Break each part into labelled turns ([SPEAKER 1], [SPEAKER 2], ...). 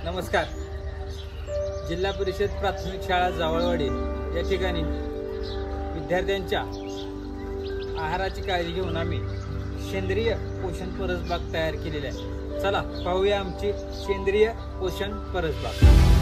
[SPEAKER 1] नमस्कार. जिल्हा परिषद प्राथमिक शाळा जावळवाडी या ठिकाणी विद्यार्थ्यांच्या आहाराची काळजी घेऊन आम्ही सेंद्रिय पोषण परसबाग तयार केलेली आहे. चला पाहूया आमची सेंद्रिय पोषण परसबाग.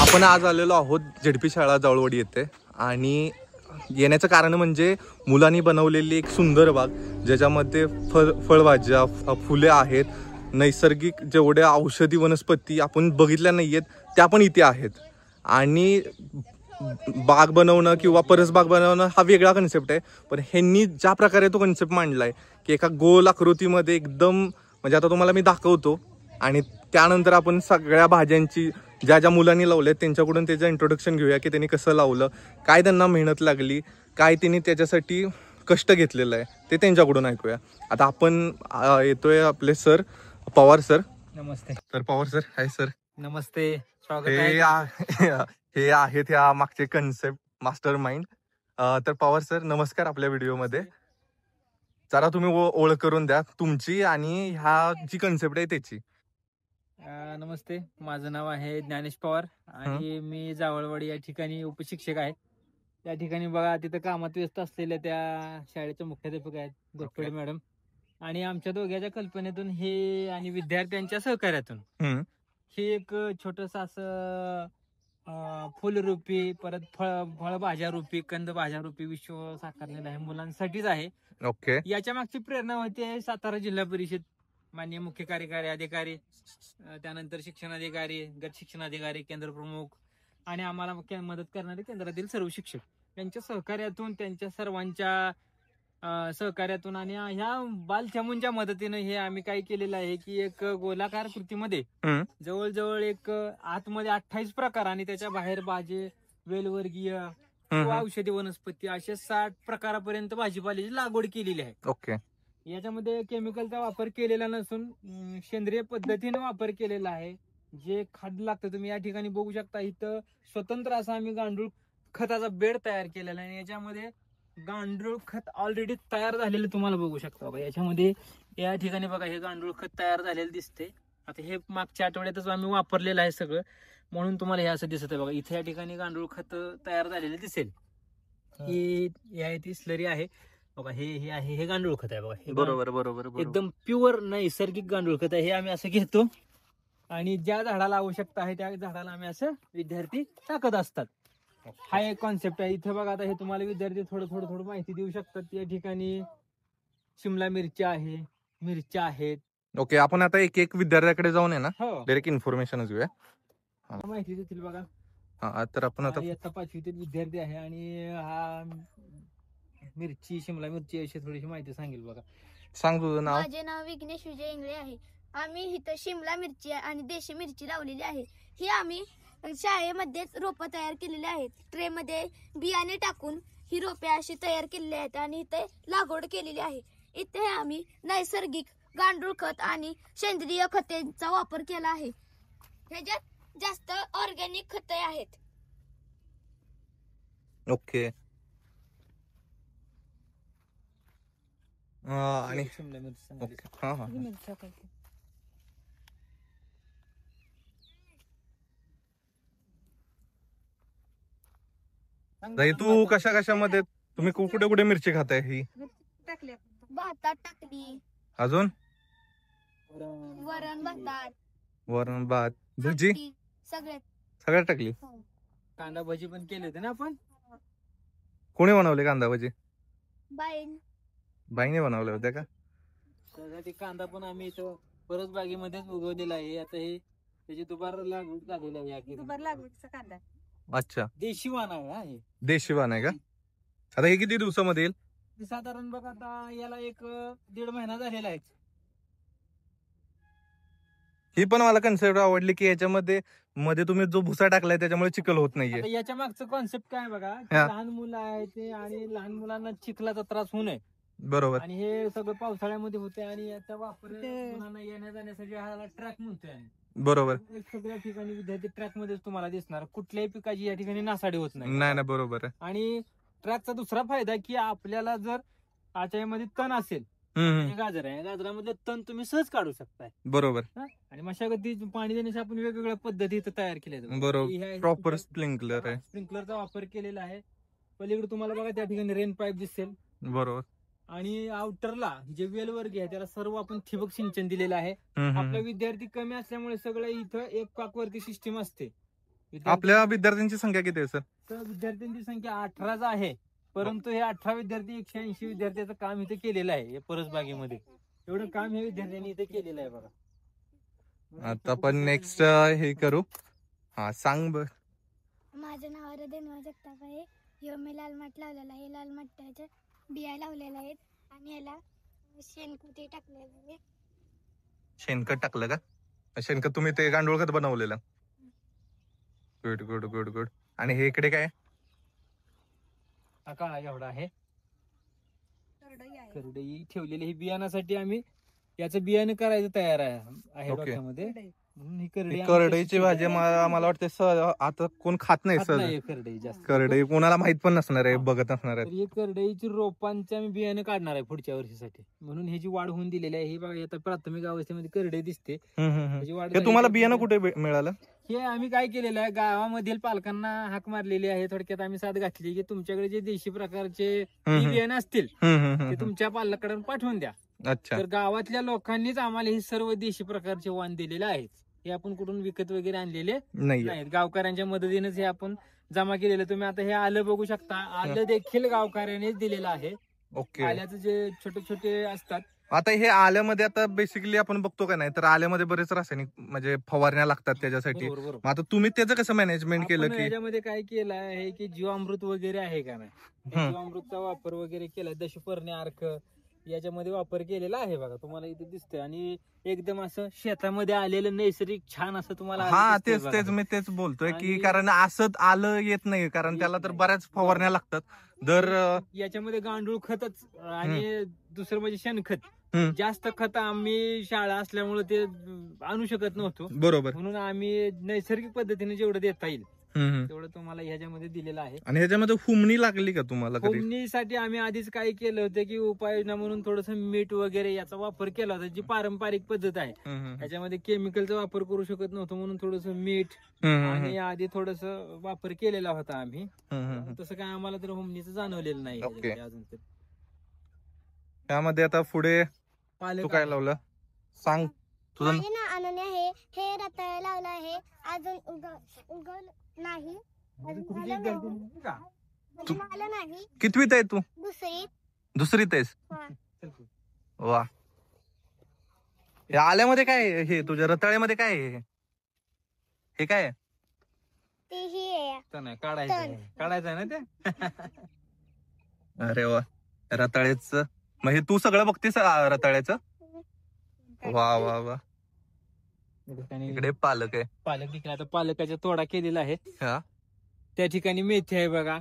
[SPEAKER 2] आपण आज आलेलो आहोत झेडपी शाळा जावळवाडी येथे आणि येण्याचं कारण म्हणजे मुलांनी बनवलेली एक सुंदर बाग ज्याच्यामध्ये फळभाज्या फुले आहेत. नैसर्गिक जेवढ्या औषधी वनस्पती आपण बघितल्या नाही आहेत त्या पण इथे आहेत. आणि बाग बनवणं किंवा परसबाग बनवणं हा वेगळा कन्सेप्ट आहे, पण ह्यांनी ज्या प्रकारे तो कन्सेप्ट मांडलाय की एका गोल आकृतीमध्ये एकदम म्हणजे आता तुम्हाला मी दाखवतो आणि त्यानंतर आपण सगळ्या भाज्यांची ज्या ज्या मुलांनी लावल्या त्यांच्याकडून त्याचं इंट्रोडक्शन घेऊया की त्यांनी कसं लावलं, काय त्यांना मेहनत लागली, काय त्यांनी त्याच्यासाठी कष्ट घेतलेलं आहे ते त्यांच्याकडून ऐकूया. आता आपण येतोय आपले सर पवार सर.
[SPEAKER 1] नमस्ते.
[SPEAKER 2] तर पवार सर, हाय सर.
[SPEAKER 1] नमस्ते, स्वागत आहे.
[SPEAKER 2] हे आहेत ह्या मागचे कन्सेप्ट मास्टर माइंड. तर पवार सर नमस्कार आपल्या व्हिडिओमध्ये. जरा तुम्ही ओळख करून द्या तुमची आणि ह्या जी कन्सेप्ट आहे त्याची.
[SPEAKER 1] नमस्ते, माझं नाव आहे ज्ञानेश पवार आणि मी जावळवाडी या ठिकाणी उपशिक्षक आहे. त्या ठिकाणी बघा तिथं कामात व्यस्त असलेल्या त्या शाळेचे मुख्याध्यापक आहेत गोटपडे मॅडम, आणि आमच्या दोघांच्या कल्पनेतून हे आणि विद्यार्थ्यांच्या सहकार्यातून हे एक छोटस असं फुलरूपी परत फळभाज्या रूपी कंदभाज्या रूपी विश्व साकारलेलं आहे, मुलांसाठीच आहे.
[SPEAKER 2] ओके.
[SPEAKER 1] याच्या मागची प्रेरणा होती सातारा जिल्हा परिषद माननीय मुख्य कार्यकारी अधिकारी, त्यानंतर शिक्षणाधिकारी, गट शिक्षणाधिकारी, केंद्र प्रमुख आणि आम्हाला मदत करणारे केंद्रातील सर्व शिक्षक यांच्या सहकार्यातून, त्यांच्या सर्वांच्या सहकार्यातून आणि ह्या बालचमूंच्या मदतीने हे आम्ही काय केलेलं आहे की एक गोलाकार कृतीमध्ये जवळजवळ एक आतमध्ये 28 प्रकार आणि त्याच्या बाहेर भाजी, वेलवर्गीय किंवा औषधी वनस्पती अशा 60 प्रकारापर्यंत भाजीपाल्याची लागवड केलेली आहे.
[SPEAKER 2] ओके.
[SPEAKER 1] याच्यामध्ये केमिकलचा वापर केलेला नसून सेंद्रिय पद्धतीने वापर केलेला आहे. जे खाद्य लागतं तुम्ही या ठिकाणी बघू शकता, इथं स्वतंत्र असा आम्ही गांडूळ खताचा बेड तयार केलेला आहे. याच्यामध्ये गांडूळ खत ऑलरेडी तयार झालेलं तुम्हाला बघू शकता. बघा याच्यामध्ये या ठिकाणी बघा हे गांडूळ खत तयार झालेलं दिसते. आता हे मागच्या आठवड्यातच आम्ही वापरलेलं आहे सगळं, म्हणून तुम्हाला हे असं दिसत आहे. बघा इथे या ठिकाणी गांडूळ खत तयार झालेलं दिसेल. ही ती स्लरी आहे बघा. हे आहे हे गांडूळ खत आहे बघा.
[SPEAKER 2] बरोबर बरोबर
[SPEAKER 1] एकदम प्युअर नैसर्गिक गांडूळ खत आहे. हे आम्ही असं घेतो आणि ज्या झाडाला आवश्यकता आहे त्या झाडाला आम्ही असं विद्यार्थी टाकत असतात. हा एक कॉन्सेप्ट आहे. इथे बघा आता हे तुम्हाला विद्यार्थी थोडं माहिती देऊ शकतात. या ठिकाणी शिमला मिरच्या आहे, मिरच्या आहेत.
[SPEAKER 2] ओके, आपण आता एक एक विद्यार्थ्याकडे जाऊन आहे ना डायरेक्ट इन्फॉर्मेशन घेऊया,
[SPEAKER 1] माहिती देतील बघा.
[SPEAKER 2] तर आपण आता
[SPEAKER 1] इयत्ता 5वीतील विद्यार्थी आहे आणि हा मिरची शिमला मिरची अशी थोडीशी माहिती सांगेल बघा.
[SPEAKER 2] सांग तुझं नाव.
[SPEAKER 3] माझे नाव विघ्नेश विजय इंगळे आहे. आम्ही इथं शिमला मिरची आणि देशी मिरची लावलेली आहे. ही आम्ही शाळेमध्येच रोपं तयार केलेली आहेत. ट्रे मध्ये बियाणे टाकून ही रोपे अशी तयार केलेली आहेत आणि इथे लागवड केलेली आहे. इथे आम्ही नैसर्गिक गांडूळ खत आणि सेंद्रिय खतांचा वापर केला आहे. ह्याच्यात जास्त ऑर्गॅनिक खते आहेत.
[SPEAKER 2] ओके. आणि
[SPEAKER 1] शिमला मिरची सांगितली.
[SPEAKER 2] ओके. हा हा ताई, तू कशा कशामध्ये तुम्ही कुठे कुठे मिरची खाताय ही?
[SPEAKER 3] भातात टाकली,
[SPEAKER 2] अजून
[SPEAKER 3] वरण भातात,
[SPEAKER 2] वरण भात भजी
[SPEAKER 3] आमटी, सगळे
[SPEAKER 2] सगळ्यात टाकली.
[SPEAKER 1] कांदा भजी पण केले होते ना आपण.
[SPEAKER 2] कोणी बनवले कांदा भजी?
[SPEAKER 3] बाईन
[SPEAKER 2] बाईने बनवले होते का?
[SPEAKER 1] त्यासाठी कांदा पण आम्ही इथं परस बागेमध्येच उगवलेला आहे. आता हे त्याची दुबार लागवड झालेली आहे. या
[SPEAKER 3] दुबार लागवडीचा कांदा
[SPEAKER 2] अच्छा,
[SPEAKER 1] देशी वाण आहे हा हे.
[SPEAKER 2] देशी वाण आहे का? आता हे किती दिवसामध्ये येईल?
[SPEAKER 1] साधारण बघ आता याला 1-1.5 महिना झालेला आहे.
[SPEAKER 2] ही पण मला कन्सेप्ट आवडली की याच्यामध्ये मध्ये तुम्ही जो भुसा टाकलाय त्याच्यामुळे चिखल होत नाहीये.
[SPEAKER 1] आता याच्या मागचं कॉन्सेप्ट काय बघा, की
[SPEAKER 2] हा.
[SPEAKER 1] लहान मुलं आहेत ते आणि लहान मुलांना चिखलाचा त्रास होऊ नये
[SPEAKER 2] बरोबर.
[SPEAKER 1] आणि हे सगळं पावसाळ्यामध्ये होते आणि याचा वापर मुलांना येण्या जाण्यासाठी हा ट्रॅक म्हणतोय आम्ही.
[SPEAKER 2] बरोबर.
[SPEAKER 1] सगळ्या ठिकाणी विद्यार्थी ट्रॅक मध्येच तुम्हाला दिसणार. कुठल्याही पिकाची या ठिकाणी नासाडी होत नाही.
[SPEAKER 2] नाही बरोबर आहे.
[SPEAKER 1] आणि ट्रॅकचा दुसरा फायदा की आपल्याला जर आचार्यामध्ये तण असेल, हे गाजर आहे, गाजरामधले तण तुम्ही सहज काढू शकताय.
[SPEAKER 2] बरोबर
[SPEAKER 1] आणि मशागती पाणी देण्याच्या आपण वेगवेगळ्या पद्धती इथं तयार केल्या आहेत.
[SPEAKER 2] बरोबर. प्रॉपर स्प्रिंकलर आहे.
[SPEAKER 1] स्प्रिंकलरचा वापर केलेला आहे. पलीकडे तुम्हाला बघा त्या ठिकाणी रेन पाईप दिसेल.
[SPEAKER 2] बरोबर.
[SPEAKER 1] आणि आउटरला जे वेल वर्ग आहे त्याला सर्व आपण ठिबक सिंचन दिलेलं आहे. आपला विद्यार्थी कमी असल्यामुळे सगळं इथं एक पाकवरती सिस्टीम असते.
[SPEAKER 2] आपल्या विद्यार्थ्यांची संख्या किती आहे सर?
[SPEAKER 1] तर विद्यार्थ्यांची संख्या 18 आहे. परंतु हे 18 विद्यार्थी 180 विद्यार्थ्याचं काम इथे केलेलं आहे या परसबागेमध्ये. एवढं काम हे विद्यार्थ्यांनी इथे केलेलं आहे बघा.
[SPEAKER 2] आता आपण नेक्स्ट हे करू. हा सांग बर.
[SPEAKER 3] माझं नाव हरदेनवा जगताप आहे. ह्यो मी लाल माठ लावलेला आहे. लाल माठाच्या बिया लावलेल्या आहेत आणि याला शेणखत टाकलेलं आहे.
[SPEAKER 2] शेणखत टाकलं का? शेणखत तुम्ही ते गांडूळ खत बनवलेलं? Good good good good. आणि हे इकडे काय?
[SPEAKER 1] हा काळा एवढा आहे. करडई ठेवलेली ही बियाण्यासाठी आम्ही याचं बियाणं करायचं तयार आहे
[SPEAKER 2] ओके.
[SPEAKER 1] डोक्यामध्ये. म्हणून ही करडई
[SPEAKER 2] करडईची भाजी मला वाटते आता कोण खात नाही सर.
[SPEAKER 1] करडई जास्त.
[SPEAKER 2] करडई कोणाला माहित पण नसणार आहे, बघत नसणार
[SPEAKER 1] तर
[SPEAKER 2] आहे.
[SPEAKER 1] ही करडईची रोपांचे आम्ही बियाणं काढणार आहे पुढच्या वर्षीसाठी. म्हणून ह्याची वाढ होऊन दिलेली आहे. ही बघा आता प्राथमिक अवस्थेमध्ये करडई दिसते. त्याची वाढ
[SPEAKER 2] हे तुम्हाला
[SPEAKER 1] झाली
[SPEAKER 2] बियाणं
[SPEAKER 1] की-
[SPEAKER 2] कुठे मिळालं?
[SPEAKER 1] हे आम्ही काय केलेलं आहे, गावामधील पालकांना हाक मारलेली आहे. थोडक्यात आम्ही साथ घातली की तुमच्याकडे जे देशी प्रकारचे बियाणं असतील ते तुमच्या पालकाकडे पाठवून द्या.
[SPEAKER 2] अच्छा.
[SPEAKER 1] तर गावातल्या लोकांनीच आम्हाला हे सर्व देशी प्रकारचे वाण दिलेले आहेत. हे आपण कुठून विकत वगैरे आणलेले
[SPEAKER 2] नाही.
[SPEAKER 1] नाहीत. गावकऱ्यांच्या मदतीनेच हे आपण जमा केलेलं. तुम्ही आता हे आलं बघू शकता. आलं देखील गावकऱ्यांनीच दिलेलं आहे.
[SPEAKER 2] ओके.
[SPEAKER 1] आल्याचं जे छोटे छोटे असतात.
[SPEAKER 2] आता हे आल्यामध्ये आता बेसिकली आपण बघतो का नाही तर आल्यामध्ये बरेच रासायनिक म्हणजे फवारण्या लागतात त्याच्यासाठी.
[SPEAKER 1] बरोबर.
[SPEAKER 2] मग आता तुम्ही त्याचं कसं मॅनेजमेंट केलं
[SPEAKER 1] आपण
[SPEAKER 2] की?
[SPEAKER 1] याच्यामध्ये काय केलं आहे की जीवामृत वगैरे आहे का नाही, जीवामृतचा वापर वगैरे केला. दशपर्णी अर्क याच्यामध्ये वापर केलेला आहे बघा. तुम्हाला इथे दिसतंय आणि एकदम असं शेतामध्ये आलेलं नैसर्गिक छान असं तुम्हाला
[SPEAKER 2] हा
[SPEAKER 1] दिसतंय
[SPEAKER 2] तेच
[SPEAKER 1] बघा.
[SPEAKER 2] तेच मी तेच बोलतोय की
[SPEAKER 1] आणि-
[SPEAKER 2] कारण असं आलं येत नाही कारण त्याला तर बऱ्याच फवारण्या लागतात. दर
[SPEAKER 1] याच्यामध्ये गांडूळ खतच आणि दुसरं म्हणजे शेणखत.
[SPEAKER 2] हम्म.
[SPEAKER 1] जास्त खत आम्ही शाळा असल्यामुळे ते आणू शकत नव्हतो.
[SPEAKER 2] बरोबर.
[SPEAKER 1] म्हणून आम्ही नैसर्गिक पद्धतीने जेवढं देता येईल तेवढं तुम्हाला ह्याच्यामध्ये दिलेलं आहे.
[SPEAKER 2] आणि ह्याच्यामध्ये हुमणी लागली का तुम्हाला कधी?
[SPEAKER 1] फोडणीसाठी आम्ही आधीच काय केलं होतं की उपाययोजना म्हणून थोडस मीठ वगैरे याचा वापर केला होता. जी पारंपरिक पद्धत आहे याच्यामध्ये केमिकलचा वापर करू शकत नव्हतो म्हणून थोडस मीठ आणि आधी थोडस वापर केलेला होता आम्ही. तसं काय आम्हाला तर होमनीचं जाणवलेलं नाही
[SPEAKER 2] ओके.
[SPEAKER 1] अजून तर.
[SPEAKER 2] त्यामध्ये आता पुढे तू
[SPEAKER 1] पालक
[SPEAKER 2] काय
[SPEAKER 1] आहे.
[SPEAKER 2] लावलं सांग तुझं.
[SPEAKER 3] माझे नाव अनन्या आहे. हे रताळ लावलं आहे. अजून उगवलं नाही. अजून आलं नाही.
[SPEAKER 1] का?
[SPEAKER 3] अजून आलं नाही.
[SPEAKER 2] कितवीत आहे तू?
[SPEAKER 3] दुसरीत.
[SPEAKER 2] दुसरीत आहेस?
[SPEAKER 3] हा.
[SPEAKER 2] वा. हे आल्यामध्ये काय आहे? हे तुझ्या रताळ्यामध्ये काय आहे? हे काय आहे?
[SPEAKER 3] ती ही आहे.
[SPEAKER 1] तण आहे, काढायचं आहे. काढायचं आहे ना ते.
[SPEAKER 2] अरे वा. रताळ्याच म्हणजे तू सगळं बघतेस रताळ्याचं. वा वा वा. इकडे पालक आहे.
[SPEAKER 1] पालक देखील आता पालकाचा तोडा केलेला आहे.
[SPEAKER 2] हा.
[SPEAKER 1] त्या ठिकाणी मेथी आहे बघा.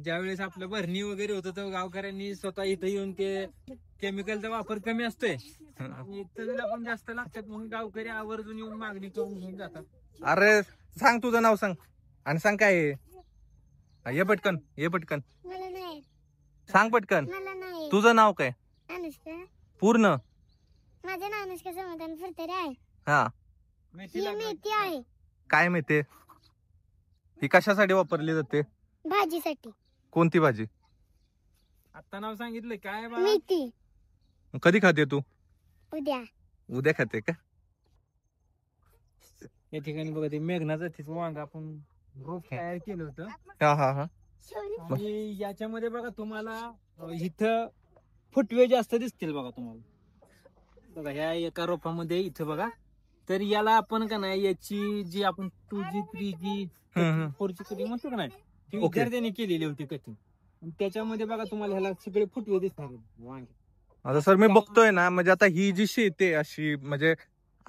[SPEAKER 1] ज्यावेळेस आपलं भरणी वगैरे होतं तर गावकऱ्यांनी स्वतः इथं येऊन ते केमिकलचा वापर कमी असतोय आणि चवीला पण जास्त लागतात म्हणून गावकरी आवर्जून येऊन मागणी करून घेऊन जातात.
[SPEAKER 2] अरे सांग तुझं नाव सांग आणि सांग काय आहे. ये पटकन ये पटकन
[SPEAKER 3] मला नाही
[SPEAKER 2] सांग पटकन.
[SPEAKER 3] मला नाही
[SPEAKER 2] तुझं नाव काय
[SPEAKER 3] अनुष्का.
[SPEAKER 2] पूर्ण.
[SPEAKER 3] माझं नाव अनुष्का समाधान फुरतरे आहे.
[SPEAKER 2] हा.
[SPEAKER 1] मेथी
[SPEAKER 3] ही
[SPEAKER 1] लागवड
[SPEAKER 3] मेथी आहे
[SPEAKER 2] काय माहिती ही कशासाठी वापरली जाते.
[SPEAKER 3] भाजीसाठी.
[SPEAKER 2] कोणती भाजी.
[SPEAKER 1] आता नाव सांगितलं काय बा.
[SPEAKER 3] मेथी
[SPEAKER 2] कधी खाते तू.
[SPEAKER 3] उद्या.
[SPEAKER 2] उद्या खाते का.
[SPEAKER 1] या ठिकाणी बघा ते मेघनाचं तिचं वांग आपण रोप तयार केलं होतं
[SPEAKER 2] हा हा हा.
[SPEAKER 1] आणि याच्यामध्ये बघा तुम्हाला इथं फुटवे जास्त दिसतील बघा तुम्हाला. बघा ह्या एका रोपामध्ये इथं बघा. तर याला आपण का नाही याची जी आपण 2G 3G 4G कटिंग म्हणतो का नाही ती विद्यार्थ्यांनी केलेली होती कटिंग. त्याच्यामध्ये बघा तुम्हाला ह्याला सगळे फुटवे दिसणार वांगे.
[SPEAKER 2] आता सर मी बघतोय ना म्हणजे आता ही जी शेती आहे अशी म्हणजे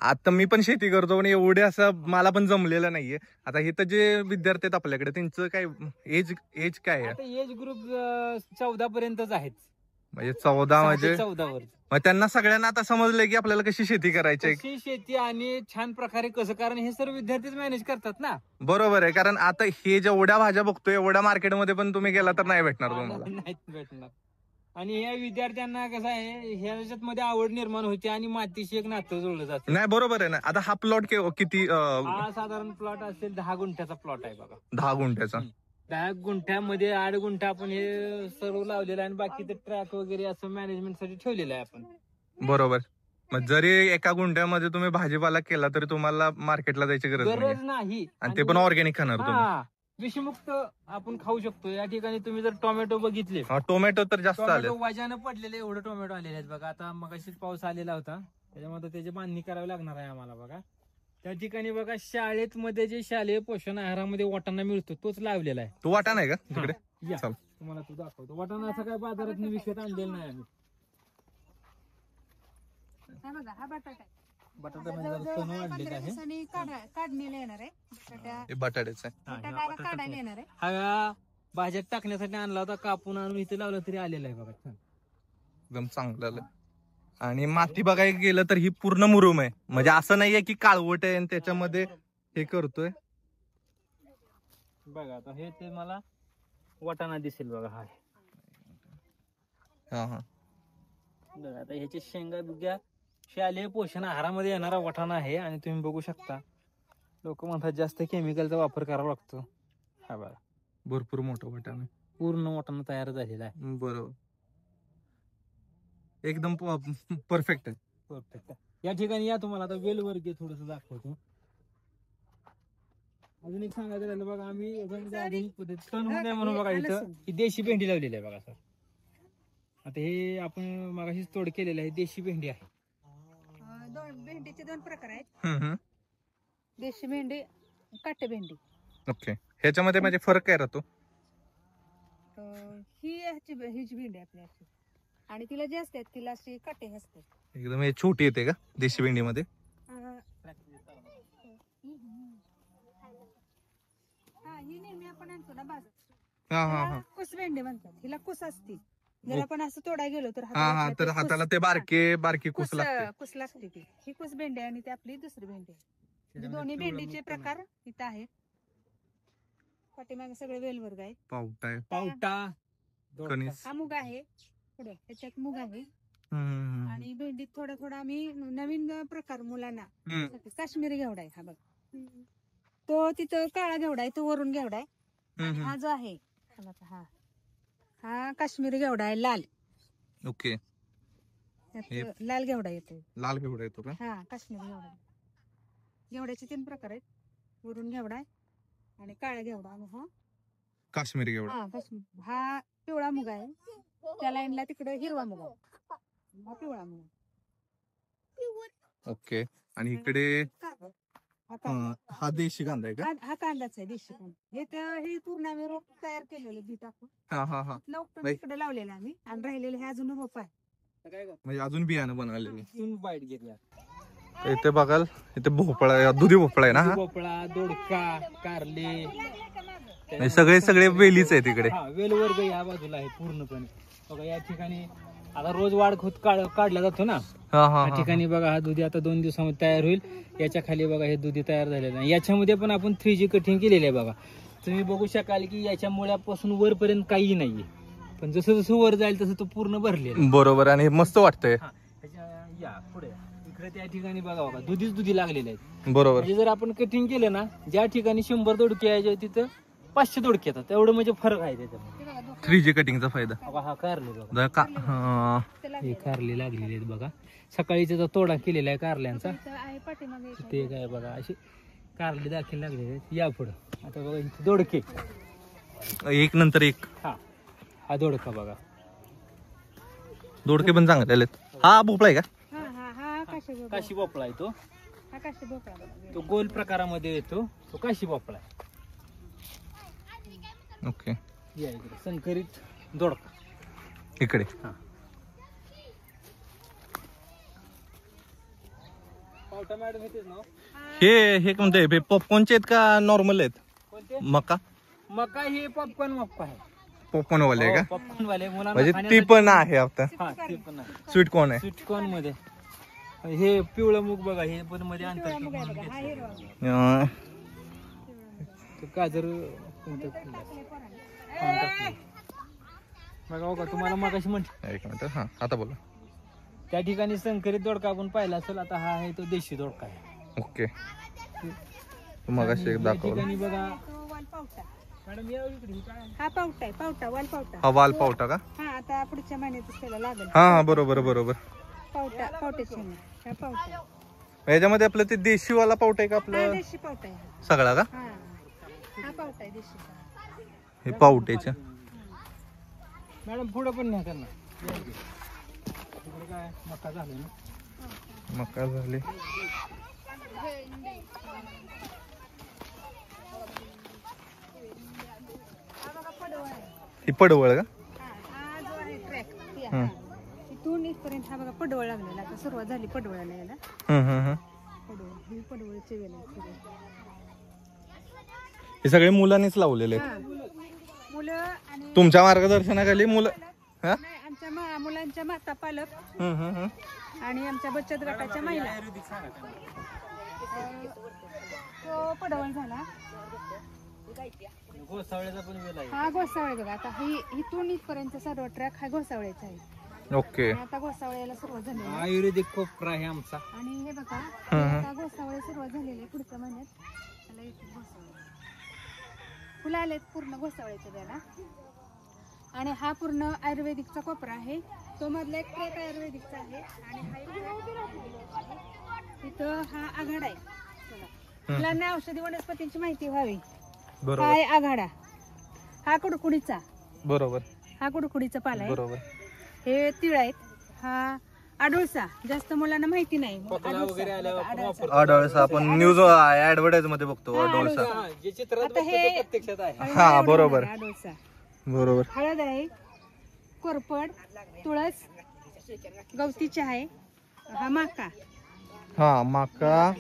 [SPEAKER 2] आता मी पण शेती करतो पण एवढे असं मला पण जमलेलं नाहीये. आता हे तर जे विद्यार्थी आहेत आपल्याकडे त्यांचं काय एज काय आहे.
[SPEAKER 1] आता एज ग्रुप 14 पर्यंतच आहेत.
[SPEAKER 2] म्हणजे 14 म्हणजे
[SPEAKER 1] 14 वर.
[SPEAKER 2] मग त्यांना सगळ्यांना आता समजलंय की आपल्याला कशी शेती करायची आहे.
[SPEAKER 1] कशी शेती आणि छान प्रकारे कसं कारण हे सर्व विद्यार्थीच मॅनेज करतात ना.
[SPEAKER 2] बरोबर आहे कारण आता हे जेवढ्या भाज्या बघतोय एवढ्या मार्केटमध्ये पण तुम्ही गेला तर नाही भेटणार तुम्हाला.
[SPEAKER 1] नाहीच भेटणार. आणि या विद्यार्थ्यांना कसं आहे ह्याच्यात मध्ये आवड निर्माण होते आणि मातीशी एक नातं जोडलं जातं.
[SPEAKER 2] नाही बरोबर आहे ना. आता हा प्लॉट किती
[SPEAKER 1] हा साधारण प्लॉट असेल 10 गुंठ्याचा प्लॉट आहे बघा.
[SPEAKER 2] 10 गुंठ्याचा.
[SPEAKER 1] 10 गुंठ्यामध्ये 8 गुंठा आपण हे सर्व लावलेलं आहे आणि बाकी ट्रॅक वगैरे असं मॅनेजमेंट साठी ठेवलेलं आहे आपण.
[SPEAKER 2] बरोबर. मग जरी एका गुंठ्यामध्ये तुम्ही भाजीपाला केला तरी तुम्हाला मार्केटला जायची गरज
[SPEAKER 1] गरज
[SPEAKER 2] नाही.
[SPEAKER 1] नाही.
[SPEAKER 2] आणि ते पण ऑर्गॅनिक खाणार तुम्ही.
[SPEAKER 1] हा विषमुक्त आपण खाऊ शकतो. या ठिकाणी तुम्ही जर टोमॅटो बघितले
[SPEAKER 2] टोमॅटो तर जास्त आले.
[SPEAKER 1] टोमॅटो वजानं पडलेले एवढे टोमॅटो आलेले आहेत बघा. आता मगाशीच पाऊस आलेला होता त्याच्यामध्ये त्याची बांधणी करावी लागणार आहे आम्हाला बघा. त्या ठिकाणी बघा शाळेत मध्ये जे शालेय पोषण आहारामध्ये वाटाणा मिळतो तोच लावलेला आहे.
[SPEAKER 2] तू वाटा नाही का तिकडे.
[SPEAKER 1] या
[SPEAKER 2] चल.
[SPEAKER 1] तुम्हाला तो दाखवतो. वाटाणा असं काय बाजारात विकत आणलेला नाही आम्ही.
[SPEAKER 4] हा बटाटा
[SPEAKER 1] बटाटा म्हणजे जरा तण वाढलेलं आहे.
[SPEAKER 4] काढणीला येणार आहे. बटाटा
[SPEAKER 2] हे बटाट्याचं आहे.
[SPEAKER 4] बटाटा काढायला येणार आहे.
[SPEAKER 1] हा भाज्यात टाकण्यासाठी आणला होता कापून आणून इथे लावला तरी आलेला आहे बघा. छान.
[SPEAKER 2] एकदम चांगलं आलं. आणि माती बघायला गेलं तर ही पूर्ण मुरुम आहे. म्हणजे असं नाहीये की काळवट आहे आणि त्याच्यामध्ये हे करतोय.
[SPEAKER 1] बघा आता हे ते मला वाटाणा दिसेल बघा. हा
[SPEAKER 2] हा हा.
[SPEAKER 1] बघा आता ह्याची शेंगा बिग्या शालेय पोषण आहारामध्ये येणारा वाटाणा आहे आणि तुम्ही बघू शकता लोक म्हणतात जास्त केमिकलचा वापर करावा लागतो. हा बघा
[SPEAKER 2] भरपूर मोठं वाटाणा.
[SPEAKER 1] पूर्ण वाटाणा तयार झालेला आहे.
[SPEAKER 2] बरोबर. एकदम परफेक्ट आहे.
[SPEAKER 1] परफेक्ट. या ठिकाणी या तुम्हाला आता वेलवर्गीय थोडस दाखवतो. अजून एक सांगायचं झालं बघा आम्ही आधुनिक पद्धत तण होऊ नये म्हणून बघा इथं ही देशी भेंडी लावलेली आहे बघा सर. आता हे आपण मगाशीच तोड केलेलं आहे. देशी भेंडी आहे.
[SPEAKER 4] भेंडीचे 2 प्रकार आहेत. देशी भेंडी काटे भेंडी.
[SPEAKER 2] ओके. ह्याच्यामध्ये म्हणजे फरक काय राहतो.
[SPEAKER 4] हीची भेंडी आपली अशी आणि तिला जे असते तिला अशी काटे असते.
[SPEAKER 2] एकदम हे छोटी येते का देशी भेंडीमध्ये.
[SPEAKER 4] ही नेहमी आपण आणतो ना बाजार.
[SPEAKER 2] हा हा हा.
[SPEAKER 4] कुस भेंडी म्हणतात. हिला कुस असते. जर आपण असं तोडा गेलो तर
[SPEAKER 2] हा हा तर हाताला ते बारकी कुस लागते.
[SPEAKER 4] कुस लागते ती. ही कुस भेंडी आणि ती आपली दुसरी भेंडी आहे. दोन्ही भेंडीचे प्रकार इथं आहेत. पाठीमागे सगळे वेलवर्ग आहे.
[SPEAKER 2] पावटा आहे.
[SPEAKER 1] पावटा
[SPEAKER 2] कणीस.
[SPEAKER 4] हा मुग आहे. पुढे त्याच्यात मुग आहे. आणि भेंडीत थोडा आम्ही नवीन प्रकार मुलांना काश्मीरी घेवडा आहे. हा बघ तो तिथं काळा घेवडा आहे. तो वरून घेवडा आहे. हा जो आहे हा काश्मीरी घेवडा आहे लाल.
[SPEAKER 2] ओके.
[SPEAKER 4] लाल घेवडा येतो.
[SPEAKER 2] लाल घेवडा येतो का.
[SPEAKER 4] हा काश्मीरी घेवडा. घेवड्याचे 3 प्रकार आहेत. वरून घेवडा आहे आणि काळा घेवडा आणि हा
[SPEAKER 2] काश्मीरी घेवडा.
[SPEAKER 4] हा काश्मीरी. हा पिवळा मुग आहे. त्या लाईनला तिकडे हिरवा मुग आहे. हा पिवळा मुग.
[SPEAKER 2] ओके. आणि इकडे
[SPEAKER 4] हा कांदा.
[SPEAKER 2] हा देशी कांदा आहे का?
[SPEAKER 4] हा कांदाच आहे देशी कांदा. हे पूर्ण आम्ही रोप तयार केलेलं बी टाकून
[SPEAKER 2] हा हा हा
[SPEAKER 4] लवकर तिकडे लावलेलं आम्ही आणि राहिलेले हे अजून रोप आहे.
[SPEAKER 2] म्हणजे अजून बियाणं बनवलेलं.
[SPEAKER 1] तीन बाईट घेतल्या.
[SPEAKER 2] इथे बघाल इथे भोपळा आहे, दुधी भोपळा आहे ना हा?
[SPEAKER 1] भोपळा, दोडका, कारले,
[SPEAKER 2] म्हणजे सगळे वेलीच आहे तिकडे.
[SPEAKER 1] हा वेलवर्ग या बाजूला आहे पूर्णपणे. बघा या ठिकाणी आता रोज वाढ खोत काढला जातो ना,
[SPEAKER 2] हा हा
[SPEAKER 1] या ठिकाणी बघा हा दुधी आता 2 दिवसामध्ये तयार होईल. याच्या खाली बघा हे दुधी तयार झालेलं आहे. याच्यामध्ये पण आपण 3G कटिंग केलेलं आहे. बघा तुम्ही बघू शकाल की याच्या मुळ्यापासून वरपर्यंत काही नाहीये, पण जसं जसं वर जाईल तसं तो पूर्ण भरलेला.
[SPEAKER 2] बरोबर. आणि मस्त वाटतंय.
[SPEAKER 1] या पुढे इकडे त्या ठिकाणी बघा दुधी लागलेले आहेत.
[SPEAKER 2] बरोबर.
[SPEAKER 1] म्हणजे जर आपण कटिंग केलं ना, ज्या ठिकाणी 100 दोडके आहे तिथं 500 दोडके येतात. एवढं म्हणजे फरक आहे त्याच्यामध्ये.
[SPEAKER 2] 3G कटिंगचा फायदा.
[SPEAKER 1] हा कारले बघा, हे कारले लागलेले आहेत बघा. सकाळी त्याचा तोडा केलेला आहे कारल्यांचा.
[SPEAKER 4] आहे पाठीमागे
[SPEAKER 1] ते काय बघा असे कारले दाखल लागलेले आहेत. या पुढं आता बघा इथे दोडके,
[SPEAKER 2] एक नंतर एक.
[SPEAKER 1] हा दोडका बघा,
[SPEAKER 2] दोडके पण चांगले आलेत. हा भोपळा आहे का?
[SPEAKER 1] काशी भोपळा आहे तो.
[SPEAKER 4] हा काशी भोपळा बघा.
[SPEAKER 1] तो गोल प्रकारामध्ये येतो, तो काशी भोपळा आहे.
[SPEAKER 2] ओके.
[SPEAKER 1] या इकडे संकरित दोडका
[SPEAKER 2] इकडे.
[SPEAKER 1] पावटा मॅडम येतेच ना.
[SPEAKER 2] हे कोणते पॉपकॉर्नचे आहेत का नॉर्मल आहेत?
[SPEAKER 1] कोणते?
[SPEAKER 2] मका.
[SPEAKER 1] मका हे पॉपकॉर्न मक्का आहे.
[SPEAKER 2] पॉपकॉर्न वाले आहे का?
[SPEAKER 1] पॉपकॉर्न वाले मुलांना
[SPEAKER 2] म्हणजे ती
[SPEAKER 1] खाण्यासाठी-
[SPEAKER 2] पण आहे आता.
[SPEAKER 1] हा ते पण आहे.
[SPEAKER 2] स्वीट कॉर्न आहे.
[SPEAKER 1] स्वीट कॉर्न मध्ये हे पिवळं मूग बघा, हे पण मध्ये आणतात.
[SPEAKER 4] हा हिरवा
[SPEAKER 1] गाजर कोणतं टाकलं बघा बघा. तुम्हाला मगाशी म्हणते
[SPEAKER 2] एक मिनिट. हा आता बोला.
[SPEAKER 1] त्या ठिकाणी संकरित दोडका आपण पाहिला असेल. आता हा आहे तो देशी दोडका आहे.
[SPEAKER 2] ओके. मग अशी एक
[SPEAKER 1] या
[SPEAKER 2] दाखवलं.
[SPEAKER 1] ठिकाणी बघा
[SPEAKER 4] वाल पावटा.
[SPEAKER 1] मॅडम या इकडे हे काय?
[SPEAKER 4] हा पावटा आहे, पावटा वाल पावटा.
[SPEAKER 2] हा वाल पावटा का?
[SPEAKER 4] हा आता पुढच्या महिन्यातच त्याला लागेल.
[SPEAKER 2] हा बरोबर बरोबर.
[SPEAKER 4] पावट्याची हा पावटा.
[SPEAKER 2] याच्यामध्ये आपलं ते देशीवाला पावटा आहे का
[SPEAKER 4] हा
[SPEAKER 2] आपलं
[SPEAKER 4] देशी पावटा आहे.
[SPEAKER 2] सगळा का?
[SPEAKER 4] हा पावटा आहे देशी.
[SPEAKER 2] हे पावट्याच्या.
[SPEAKER 1] मॅडम पुढे पण नाही त्यांना. इकडे काय मका झाला ना.
[SPEAKER 2] मका झाली. ही पडवळ का?
[SPEAKER 4] हा जो आहे ट्रॅक इथून इथपर्यंत हा बघा पडवळ लागलेला. आता सुरुवात झाली पडवळाला यायला. पडवळ ही पडवळची वेल आहे.
[SPEAKER 2] हे सगळे मुलांनीच लावलेले आहेत.
[SPEAKER 4] मुलं आणि
[SPEAKER 2] तुमच्या मार्गदर्शनाखाली मुलं. हा?
[SPEAKER 4] नाही, आमच्या मुलांच्या माता पालक
[SPEAKER 2] हम्म.
[SPEAKER 4] आणि आमच्या बचत गटाच्या महिला. तो पडवळ झाला.
[SPEAKER 1] घोसावळ्याचा पण वेल आहे.
[SPEAKER 4] हा घोसावळे बघा. आता ही इथून इथपर्यंत सर्व ट्रॅक हा घोसावळ्याचा आहे.
[SPEAKER 2] ओके.
[SPEAKER 4] आणि आता घोसावळ्याला सुरुवात झाली आहे.
[SPEAKER 1] आयुर्वेदिक कोपरा आहे आमचा.
[SPEAKER 4] आणि हे बघा आता घोसावळे सुरुवात झालेली आहे. पुढच्या महिन्यात त्याला येतील घोसावळे. फुलं आलेत पूर्ण घोसावळ्याच्या द्याला. आणि हा पूर्ण आयुर्वेदिकचा कोपरा आहे. तो मधला एक ट्रॅक आयुर्वेदिकचा आहे. आणि हा एक track इथं हा आघाडा आहे. मुलांना औषधी वनस्पतींची माहिती व्हावी.
[SPEAKER 2] बरोबर.
[SPEAKER 4] हा आहे आघाडा. हा कुडकुडीचा.
[SPEAKER 2] बरोबर.
[SPEAKER 4] हा कुडकुडीचा पाला आहे.
[SPEAKER 2] बरोबर.
[SPEAKER 4] हे तिळ आहेत. हा आडुळसा. जास्त मुलांना माहिती नाही.
[SPEAKER 1] खोकला वगैरे आल्यावर आपण वापरतो.
[SPEAKER 2] आडळसा आपण न्यूज ऍडव्हर्टाईज मध्ये बघतो. आडळसा.
[SPEAKER 1] हा, जे चित्रात
[SPEAKER 4] आता
[SPEAKER 1] बघतो
[SPEAKER 4] हे-
[SPEAKER 1] ते प्रत्यक्षात आहे.
[SPEAKER 2] हा बरोबर
[SPEAKER 4] आडुळसा.
[SPEAKER 2] बरोबर.
[SPEAKER 4] हळद आहे, कोरपड, तुळस, गवती चहा आहे. हा माका.
[SPEAKER 2] हा माका.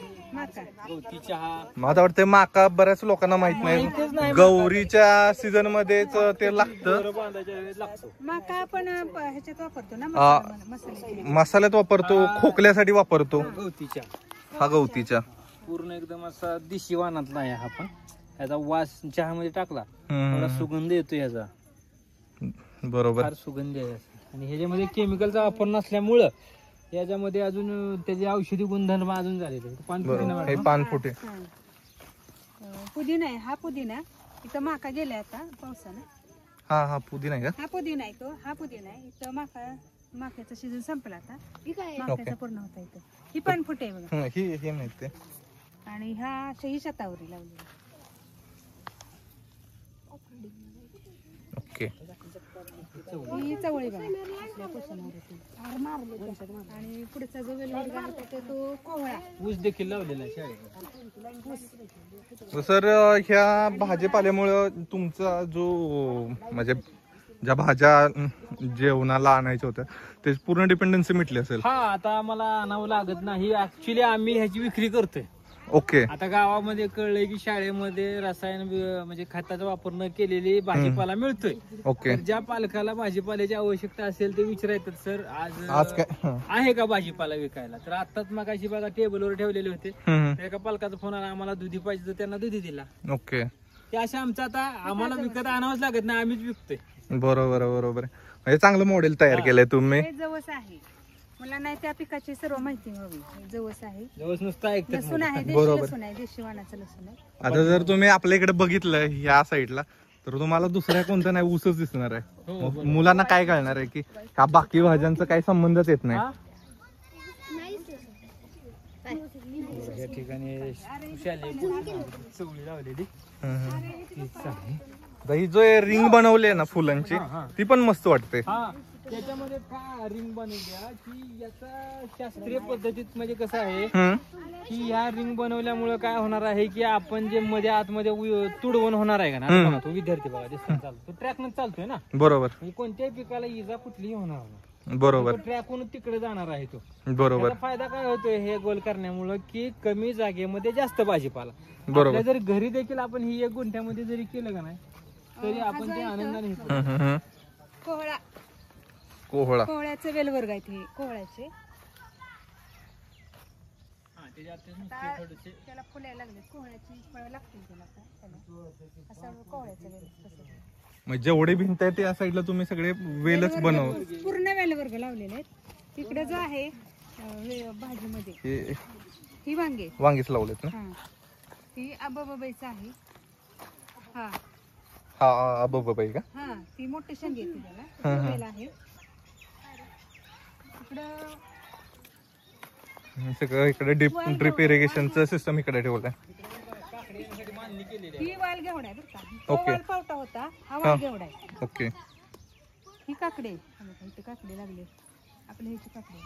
[SPEAKER 1] गवती चहा.
[SPEAKER 2] मला वाटतं माका बऱ्याच लोकांना माहित
[SPEAKER 1] माहितीच
[SPEAKER 2] नाही.
[SPEAKER 1] नाही.
[SPEAKER 2] गौरीच्या सीझन मध्येच ते लागतं.
[SPEAKER 1] दोरं बांधायच्या वेळेस लागतो.
[SPEAKER 4] माका आपण ह्याच्यात वापरतो ना मसाले.
[SPEAKER 2] मसाल्यात वापरतो, खोकल्यासाठी वापरतो.
[SPEAKER 1] गवती चहा
[SPEAKER 2] हा गवतीच्या.
[SPEAKER 1] पूर्ण एकदम असा देशी वाणातला आहे हा. पण याचा वास चहामध्ये टाकला
[SPEAKER 2] हम्म.
[SPEAKER 1] थोडा सुगंध येतो याचा.
[SPEAKER 2] बरोबर.
[SPEAKER 1] फार सुगंध आहे याचा. आणि ह्याच्यामध्ये केमिकलचा वापर नसल्यामुळं याच्यामध्ये अजून त्याचे औषधी गुणधर्म अजून झालेले.
[SPEAKER 2] बरोबर. हे पानफुटे.
[SPEAKER 4] पुदिना आहे. हा पुदिना इथं माका गेलाय आता पावसानं.
[SPEAKER 2] हा पुदिना आहे का?
[SPEAKER 4] हा पुदिना आहे तो. हा पुदिना आहे. इथं माक्याचा सीझन संपला आता. माक्याचा पूर्ण होता इथं. ही पानफुटे आहे बघा.
[SPEAKER 2] ही माहिती.
[SPEAKER 4] आणि हा ही शतावरी लावली.
[SPEAKER 2] ओके.
[SPEAKER 4] ही चवळी बघा आपल्या कोशामध्ये. आणि पुढचा जो वेलवर्ग आहे तो कोवळा.
[SPEAKER 1] ऊस देखील लावलेला आहे शाळेत.
[SPEAKER 2] सर ह्या भाजीपाल्यामुळं तुमचा जो म्हणजे ज्या भाज्या जेवणाला आणायच्या होत्या त्याची पूर्ण डिपेंडन्सी मिटली असेल.
[SPEAKER 1] हा, आता आम्हाला आणावं लागत नाही. ऍक्च्युली आम्ही ह्याची विक्री करतोय.
[SPEAKER 2] ओके.
[SPEAKER 1] आता गावामध्ये कळलंय की शाळेमध्ये रसायन म्हणजे खताचा वापर न केलेली भाजीपाला मिळतोय.
[SPEAKER 2] ओके.
[SPEAKER 1] तर ज्या पालकाला भाजीपाल्याची आवश्यकता असेल ते विचारायचं, सर
[SPEAKER 2] आज
[SPEAKER 1] आज
[SPEAKER 2] काय
[SPEAKER 1] आहे का भाजीपाला विकायला. तर आताच मग अशी बघा टेबलवर ठेवलेले होते. तर एका पालकाचा फोन आला, आम्हाला दुधी पाहिजे, तर त्यांना दुधी दिला.
[SPEAKER 2] ओके.
[SPEAKER 1] ते अशा आमचं आता आम्हाला विकत आणावंच लागत नाही, आम्हीच विकतोय.
[SPEAKER 2] बरोबर बरोबर. म्हणजे चांगलं मॉडेल तयार केलंय तुम्ही.
[SPEAKER 4] हे जवस आहे. मला नाही त्या पिकाची सर्व माहिती हवी. जवस आहे,
[SPEAKER 1] जवळ नुसतं ऐकतात.
[SPEAKER 4] लसूण आहे, देशी
[SPEAKER 2] बरोबर.
[SPEAKER 4] लसूण आहे, देशी वाणाचं लसूण आहे.
[SPEAKER 2] आता जर तुम्ही आपल्या इकडे बघितलं ह्या साईडला तर तुम्हाला दुसऱ्या कोणत्या नाही ऊसच दिसणार आहे.
[SPEAKER 1] हो,
[SPEAKER 2] मग मुलांना काय कळणार आहे की ह्या बाकी भाज्यांचा काही संबंधच येत नाही.
[SPEAKER 1] हा? या ठिकाणी शालेय चवळी लावलेली. तीच आहे.
[SPEAKER 2] ही जो रिंग बनवली आहे ना फुलांची ती पण मस्त वाटते.
[SPEAKER 1] हा, त्याच्यामध्ये काय रिंग बनवल्या की याचा शास्त्रीय पद्धतीत म्हणजे कसं आहे की ह्या रिंग बनवल्यामुळे काय होणार आहे की आपण जे मध्ये आतमध्ये तुडवण होणार आहे का ना, आता बघा तो विद्यार्थी बघा दिसतो चालतो, ट्रॅकनं चालतोय ना,
[SPEAKER 2] बरोबर
[SPEAKER 1] म्हणजे कोणत्याही पिकाला इजा कुठलीही होणार नाही.
[SPEAKER 2] बरोबर
[SPEAKER 1] ट्रॅकून तिकडे जाणार आहे तो.
[SPEAKER 2] बरोबर.
[SPEAKER 1] त्याचा फायदा काय होतोय हे गोल करण्यामुळे की कमी जागेमध्ये जास्त भाजीपाला.
[SPEAKER 2] बरोबर.
[SPEAKER 1] आपल्या जर घरी देखील आपण ही 1 गुंठ्यामध्ये जरी केलं का नाही तरी आपण ते आनंदाने घेतो.
[SPEAKER 4] कोहळा.
[SPEAKER 2] कोहळा.
[SPEAKER 4] कोहळ्याचे वेलवर्ग आहेत हे कोहळ्याचे. त्याला फुले लागले, कोहळ्याची फळं लागतील त्याला. असं कोहळ्याचे वेल.
[SPEAKER 2] म्हणजे जेवढे भिंत आहे त्या साईडला तुम्ही सगळे वेलच बनव.
[SPEAKER 4] पूर्ण वेलवर्ग लावलेले आहेत. तिकडे जो आहे भाजीमध्ये ही
[SPEAKER 2] वांगीच लावलेत ना.
[SPEAKER 4] ही आबाबाईचं आहे. हा
[SPEAKER 2] हा बाई का.
[SPEAKER 4] हा, ती मोठी शेंगी येते त्याला. वेल आहे
[SPEAKER 2] सगळं इकडे ड्रिप इरिगेशनचं सिस्टम इकडे ठेवलंय.
[SPEAKER 4] ही वाल घेवडा आहे बरं का.
[SPEAKER 2] ओके.
[SPEAKER 4] वाल पावटा होता, हा वाल घेवडा आहे.
[SPEAKER 2] ओके.
[SPEAKER 4] ही काकडे, इथे काकडे लागले आपल्या ह्याची काकडे.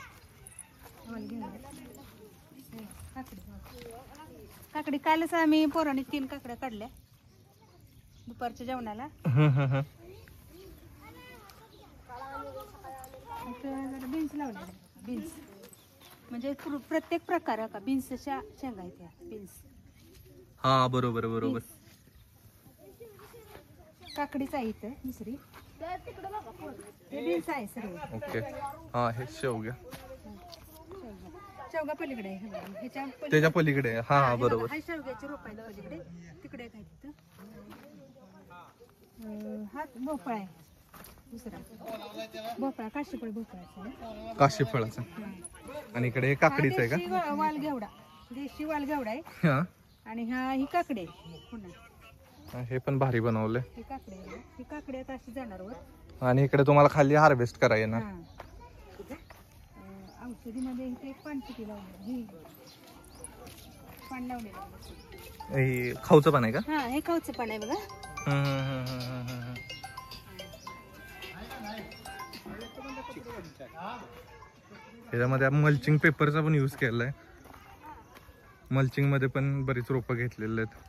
[SPEAKER 4] वाल घेवडा काकडी. कालच आम्ही पोराने 3 काकड्या काढल्या दुपारच्या जेवणाला. बीन्स लावले. बीन्स म्हणजे प्रत्येक प्रकार का बीन्सच्या शेंगा आहेत. बीन्स.
[SPEAKER 2] हा बरोबर बरोबर.
[SPEAKER 4] काकडीच आहे इथं दुसरी. बीन्स आहे सर्व.
[SPEAKER 2] ओके. हा हे शेवग्या.
[SPEAKER 4] शेवगा पलीकडे आहे. ह्याच्या
[SPEAKER 2] त्याच्या पलीकडे. हा बरोबर.
[SPEAKER 4] हा शेवग्याची रोप आहे पलीकडे. तिकडे काय तिथं. हा भोपळा आहे दुसरा. भोपळा काशीफळ भोपळा.
[SPEAKER 2] काशीफळाचा. आणि इकडे काकडीचा आहे का.
[SPEAKER 4] वाल घेवडा. देशी वाल घेवडा आहे.
[SPEAKER 2] हा.
[SPEAKER 4] आणि ही काकडे पुन्हा.
[SPEAKER 2] हे पण भारी बनवलंय.
[SPEAKER 4] ही काकडे आता अशी जाणार वर.
[SPEAKER 2] आणि इकडे तुम्हाला खाली हार्वेस्ट करायला ना.
[SPEAKER 4] औषधीमध्ये इथे पानचिटी लावली. पान लावलेलं.
[SPEAKER 2] हे खाऊचं पान आहे का.
[SPEAKER 4] हा, हे खाऊचं पान आहे बघा.
[SPEAKER 2] त्याच्यामध्ये मल्चिंग पेपरचा पण यूज केलाय. मल्चिंग मध्ये पण बरीच रोपं घेतलेली आहेत.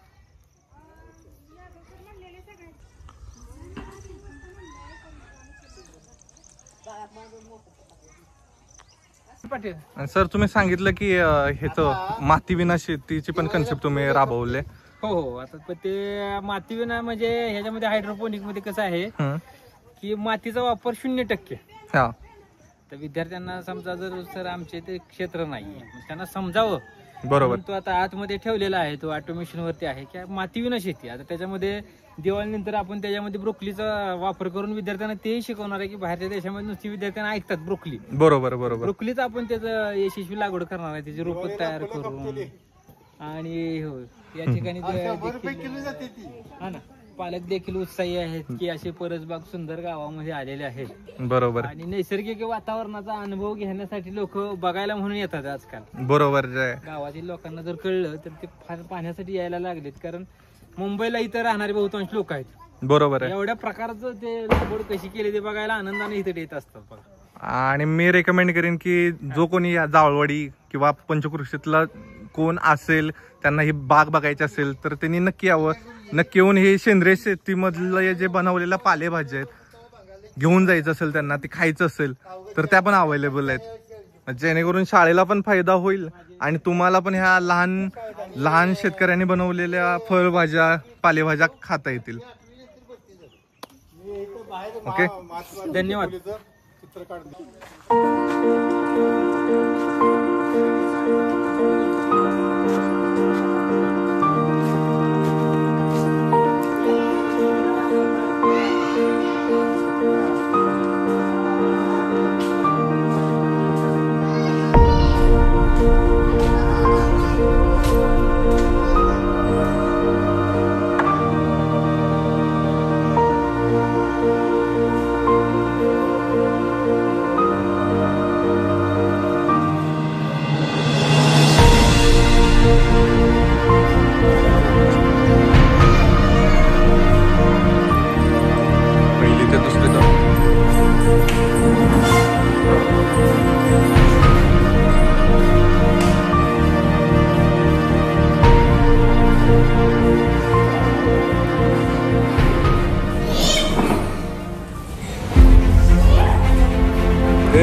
[SPEAKER 2] सर तुम्ही सांगितलं की ह्याचं माती विना शेतीची पण कन्सेप्ट तुम्ही राबवले.
[SPEAKER 1] हो. आता ते माती विना म्हणजे ह्याच्यामध्ये हायड्रोपोनिक मध्ये कसं आहे की मातीचा वापर 0%.
[SPEAKER 2] हा.
[SPEAKER 1] तर विद्यार्थ्यांना समजा जर सर आमचे ते क्षेत्र नाही त्यांना समजावं.
[SPEAKER 2] बरोबर.
[SPEAKER 1] तो आता आतमध्ये ठेवलेला आहे, तो ऑटोमेशन वरती आहे की माती विना शेती. आता त्याच्यामध्ये दिवाळीनंतर आपण त्याच्यामध्ये ब्रोकलीचा वापर करून विद्यार्थ्यांना तेही शिकवणार आहे की बाहेरच्या देशामध्ये नुसती विद्यार्थ्यांना ऐकतात ब्रोकली.
[SPEAKER 2] बरोबर बरोबर.
[SPEAKER 1] ब्रोकलीच आपण त्याचं यशस्वी लागवड करणार आहे, त्याची रोपं तयार करून. आणि हो या ठिकाणी हा ना पालक देखील उत्साही आहेत की असे परसबाग सुंदर गावामध्ये आलेले आहेत.
[SPEAKER 2] बरोबर.
[SPEAKER 1] आणि नैसर्गिक वातावरणाचा अनुभव घेण्यासाठी लोक बघायला म्हणून येतात आजकाल.
[SPEAKER 2] बरोबर.
[SPEAKER 1] गावातील लोकांना जर कळलं तर ते फार पाहण्यासाठी यायला लागलेत. कारण मुंबईला इथं राहणारे बहुतांश लोक आहेत
[SPEAKER 2] बरोबर आहे.
[SPEAKER 1] एवढ्या प्रकारचं ते लागवड कशी केली ते बघायला आनंदाने इथे येत असतात बघा.
[SPEAKER 2] आणि मी रेकमेंड करेन की जो कोणी या जावळवाडी किंवा पंचकृषीतला कोण असेल, त्यांना ही बाग बघायची असेल तर त्यांनी नक्की यावं. नक्की येऊन हे सेंद्रिय शेतीमधलं जे बनवलेल्या पालेभाज्या आहेत घेऊन जायचं असेल, त्यांना ते खायचं असेल तर त्या पण अवेलेबल आहेत, जेणेकरून शाळेला पण फायदा होईल आणि तुम्हाला पण ह्या लहान लहान शेतकऱ्यांनी बनवलेल्या फळभाज्या पालेभाज्या खाता येतील. ओके,
[SPEAKER 1] धन्यवाद.
[SPEAKER 2] पहिली ते दुसरी तर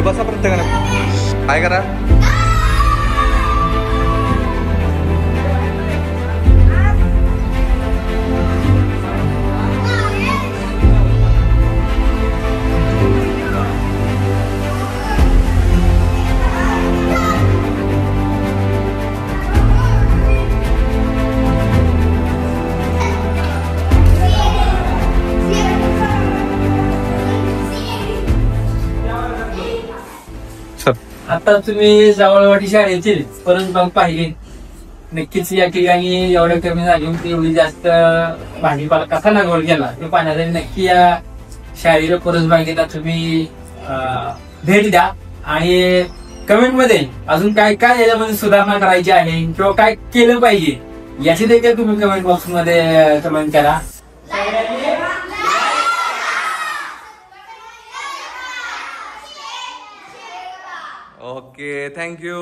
[SPEAKER 2] बसा प्रत्येकाने काय करा.
[SPEAKER 1] आता तुम्ही जावळवाडी शाळेतील परसबाग पाहिली. नक्कीच या ठिकाणी एवढ्या कमी जागेमध्ये एवढी जास्त भाजीपाला कसा लागवड केला ते पाहण्यासाठी नक्की या शाळेला परसबागेला तुम्ही भेट द्या आणि कमेंट मध्ये अजून काय काय याच्यामध्ये सुधारणा करायची आहे किंवा काय केलं पाहिजे याची देखील तुम्ही कमेंट बॉक्स मध्ये कमेंट करा.
[SPEAKER 2] Okay, thank you.